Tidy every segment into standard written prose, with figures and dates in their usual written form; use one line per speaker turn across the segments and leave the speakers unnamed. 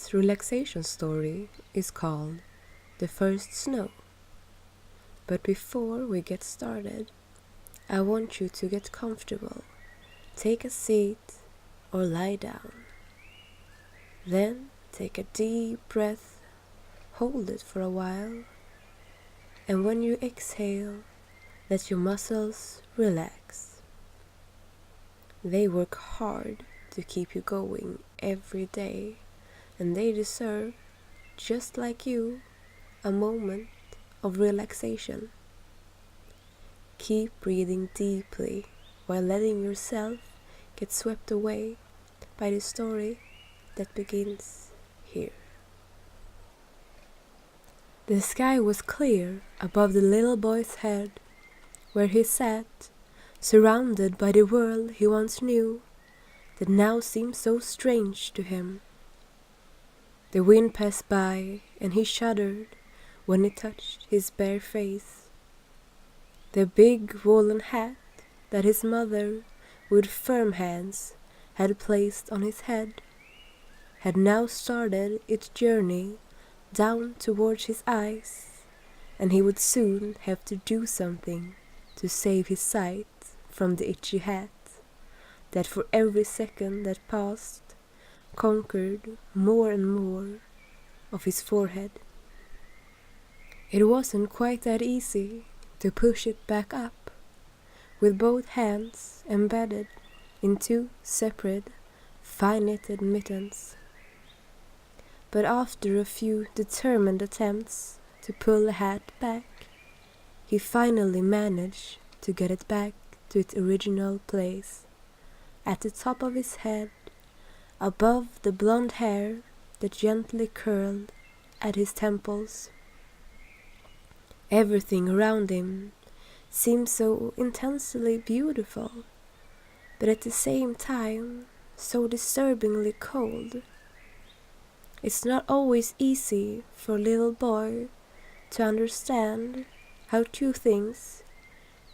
Today's relaxation story is called The First Snow. But before we get started, I want you to get comfortable. Take a seat or lie down. Then take a deep breath, hold it for a while, and when you exhale, let your muscles relax. They work hard to keep you going every day, and they deserve, just like you, a moment of relaxation. Keep breathing deeply while letting yourself get swept away by the story that begins here. The sky was clear above the little boy's head, where he sat, surrounded by the world he once knew, that now seemed so strange to him. The wind passed by, and he shuddered when it touched his bare face. The big woolen hat that his mother, with firm hands, had placed on his head, had now started its journey down towards his eyes, and he would soon have to do something to save his sight from the itchy hat that for every second that passed conquered more and more of his forehead. It wasn't quite that easy to push it back up, with both hands embedded in two separate, fine-knitted mittens. But after a few determined attempts to pull the hat back, he finally managed to get it back to its original place, at the top of his head, above the blonde hair that gently curled at his temples. Everything around him seemed so intensely beautiful, but at the same time so disturbingly cold. It's not always easy for a little boy to understand how two things,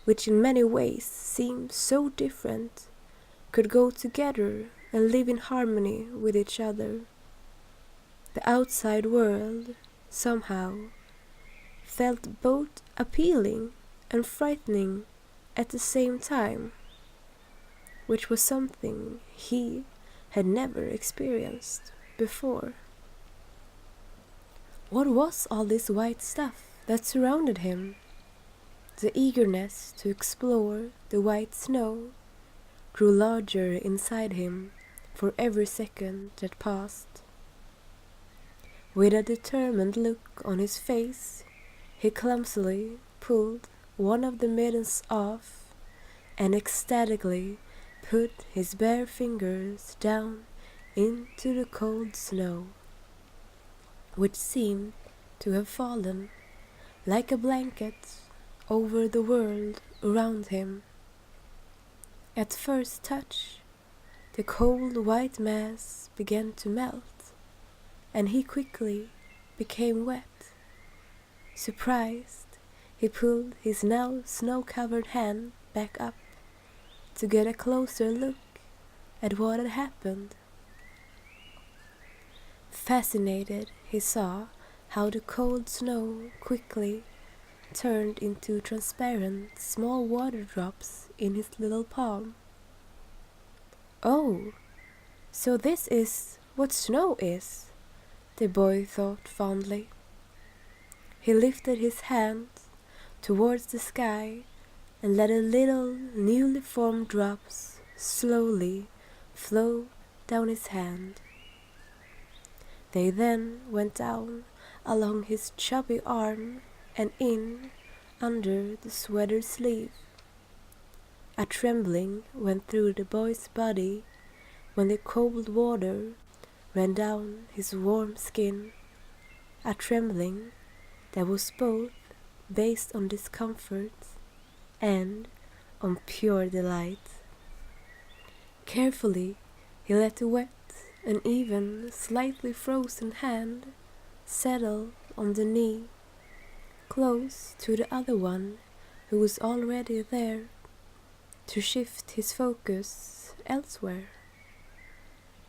which in many ways seem so different, could go together and live in harmony with each other. The outside world, somehow, felt both appealing and frightening at the same time, which was something he had never experienced before. What was all this white stuff that surrounded him? The eagerness to explore the white snow grew larger inside him for every second that passed. With a determined look on his face, he clumsily pulled one of the mittens off and ecstatically put his bare fingers down into the cold snow, which seemed to have fallen like a blanket over the world around him. At first touch, the cold white mass began to melt, and he quickly became wet. Surprised, he pulled his now snow-covered hand back up to get a closer look at what had happened. Fascinated, he saw how the cold snow quickly turned into transparent small water drops in his little palm. "Oh, so this is what snow is," the boy thought fondly. He lifted his hand towards the sky and let a little newly formed drops slowly flow down his hand. They then went down along his chubby arm and in under the sweater sleeve. A trembling went through the boy's body when the cold water ran down his warm skin, a trembling that was both based on discomfort and on pure delight. Carefully, he let the wet and even slightly frozen hand settle on the knee, close to the other one who was already there, to shift his focus elsewhere.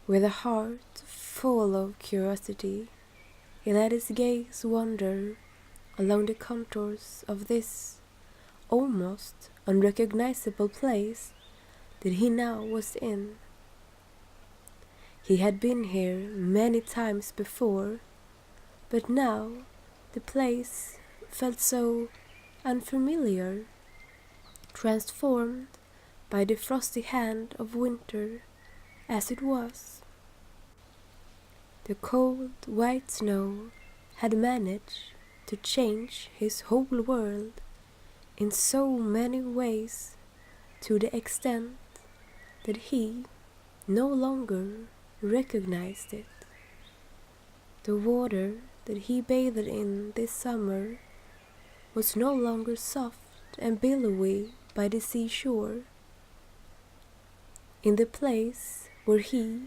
With a heart full of curiosity, he let his gaze wander along the contours of this almost unrecognizable place that he now was in. He had been here many times before, but now the place felt so unfamiliar, transformed by the frosty hand of winter as it was. The cold white snow had managed to change his whole world in so many ways, to the extent that he no longer recognized it. The water that he bathed in this summer was no longer soft and billowy by the seashore. In the place where he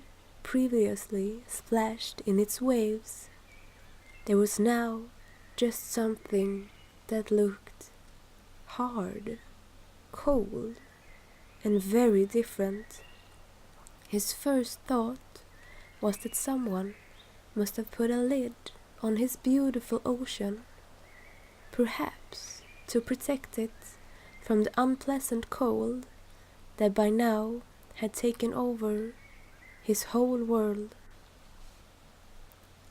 previously splashed in its waves, there was now just something that looked hard, cold, and very different. His first thought was that someone must have put a lid on his beautiful ocean, perhaps to protect it from the unpleasant cold that by now had taken over his whole world.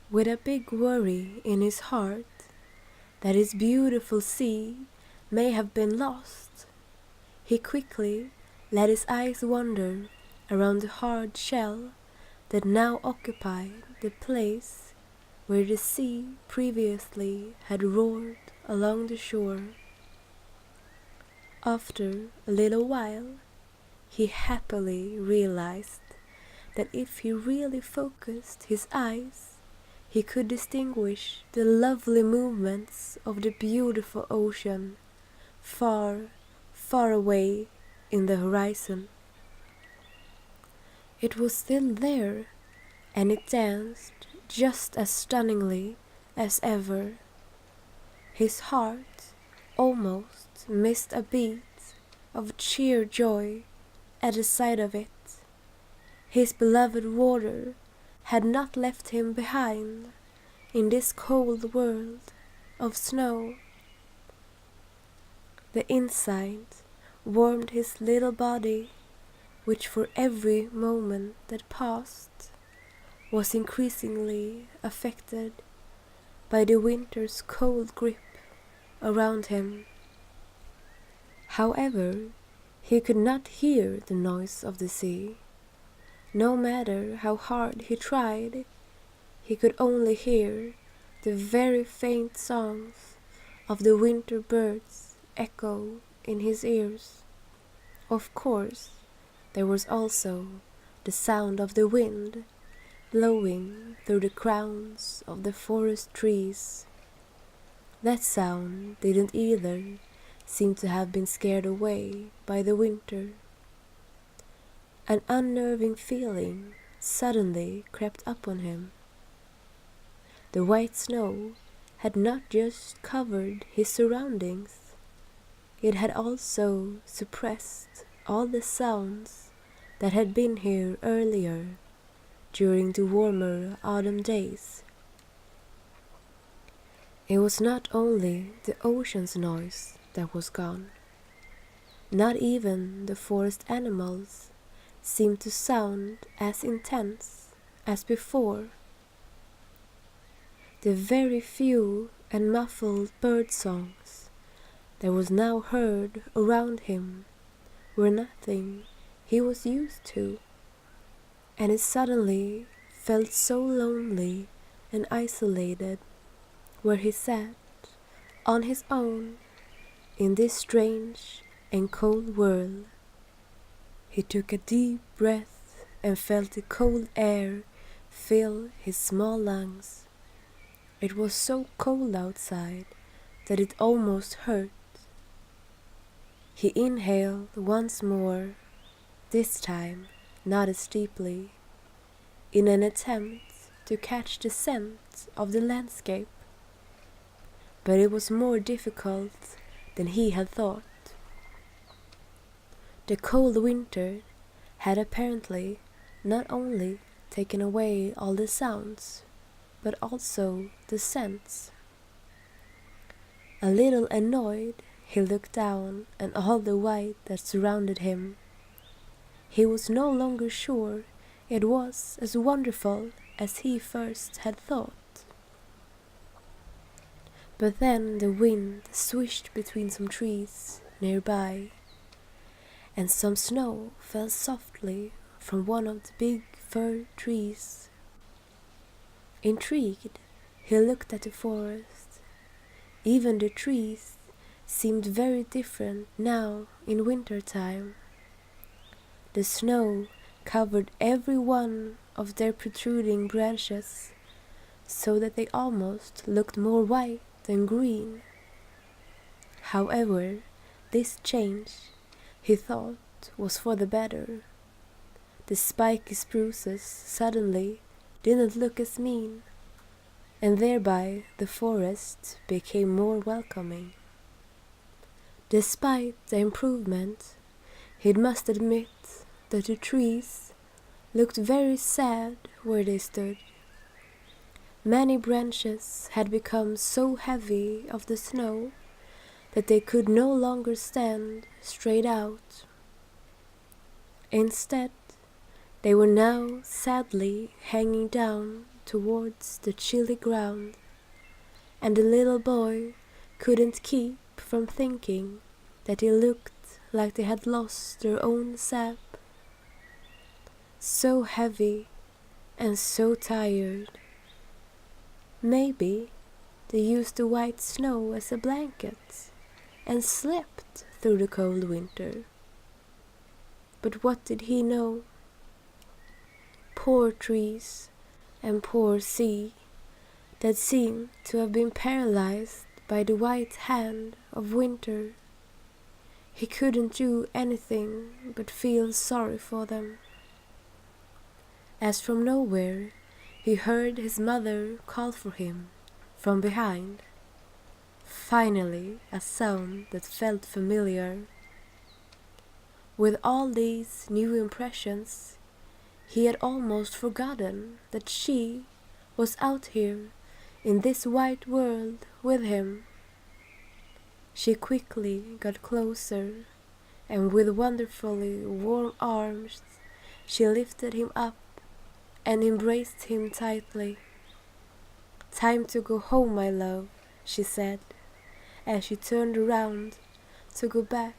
With a big worry in his heart that his beautiful sea may have been lost, he quickly let his eyes wander around the hard shell that now occupied the place where the sea previously had roared along the shore. After a little while, he happily realized that if he really focused his eyes, he could distinguish the lovely movements of the beautiful ocean far, far away in the horizon. It was still there, and it danced just as stunningly as ever. His heart almost missed a beat of sheer joy at the sight of it. His beloved water had not left him behind in this cold world of snow. The insight warmed his little body, which for every moment that passed was increasingly affected by the winter's cold grip around him. However, he could not hear the noise of the sea. No matter how hard he tried, he could only hear the very faint songs of the winter birds echo in his ears. Of course, there was also the sound of the wind blowing through the crowns of the forest trees. That sound didn't either seem to have been scared away by the winter. An unnerving feeling suddenly crept up on him. The white snow had not just covered his surroundings, it had also suppressed all the sounds that had been here earlier during the warmer autumn days. It was not only the ocean's noise that was gone. Not even the forest animals seemed to sound as intense as before. The very few and muffled bird songs that was now heard around him were nothing he was used to, and it suddenly felt so lonely and isolated where he sat on his own in this strange and cold world. He took a deep breath and felt the cold air fill his small lungs. It was so cold outside that it almost hurt. He inhaled once more, this time not as deeply, in an attempt to catch the scent of the landscape. But it was more difficult than he had thought. The cold winter had apparently not only taken away all the sounds, but also the scents. A little annoyed, he looked down at all the white that surrounded him. He was no longer sure it was as wonderful as he first had thought. But then the wind swished between some trees nearby, and some snow fell softly from one of the big fir trees. Intrigued, he looked at the forest. Even the trees seemed very different now in winter time. The snow covered every one of their protruding branches, so that they almost looked more white than green. However, this change, he thought, was for the better. The spiky spruces suddenly didn't look as mean, and thereby the forest became more welcoming. Despite the improvement, he must admit that the trees looked very sad where they stood. Many branches had become so heavy of the snow that they could no longer stand straight out. Instead, they were now sadly hanging down towards the chilly ground, and the little boy couldn't keep from thinking that they looked like they had lost their own sap. So heavy and so tired. Maybe they used the white snow as a blanket and slept through the cold winter. But what did he know? Poor trees and poor sea that seemed to have been paralyzed by the white hand of winter. He couldn't do anything but feel sorry for them. As from nowhere, he heard his mother call for him from behind. Finally, a sound that felt familiar. With all these new impressions, he had almost forgotten that she was out here in this white world with him. She quickly got closer, and with wonderfully warm arms, she lifted him up and embraced him tightly. "Time to go home, my love," she said, as she turned around to go back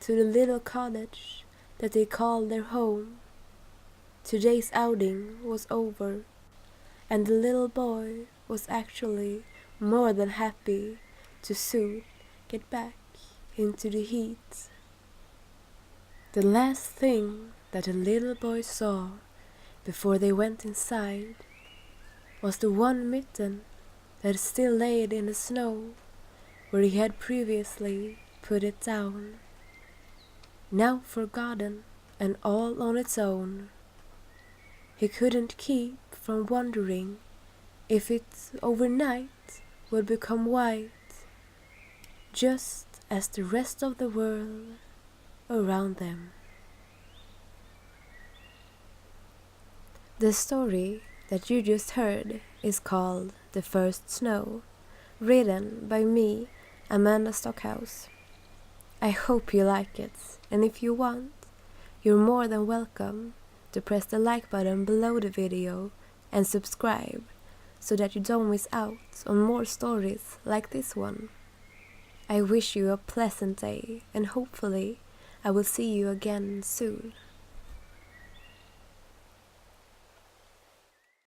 to the little cottage that they called their home. Today's outing was over, and the little boy was actually more than happy to soon get back into the heat. The last thing that the little boy saw before they went inside was the one mitten that still lay in the snow where he had previously put it down, now forgotten and all on its own. He couldn't keep from wondering if it overnight would become white, just as the rest of the world around them. The story that you just heard is called The First Snow, written by me, Amanda Stockhouse. I hope you like it, and if you want, you're more than welcome to press the like button below the video and subscribe so that you don't miss out on more stories like this one. I wish you a pleasant day, and hopefully I will see you again soon.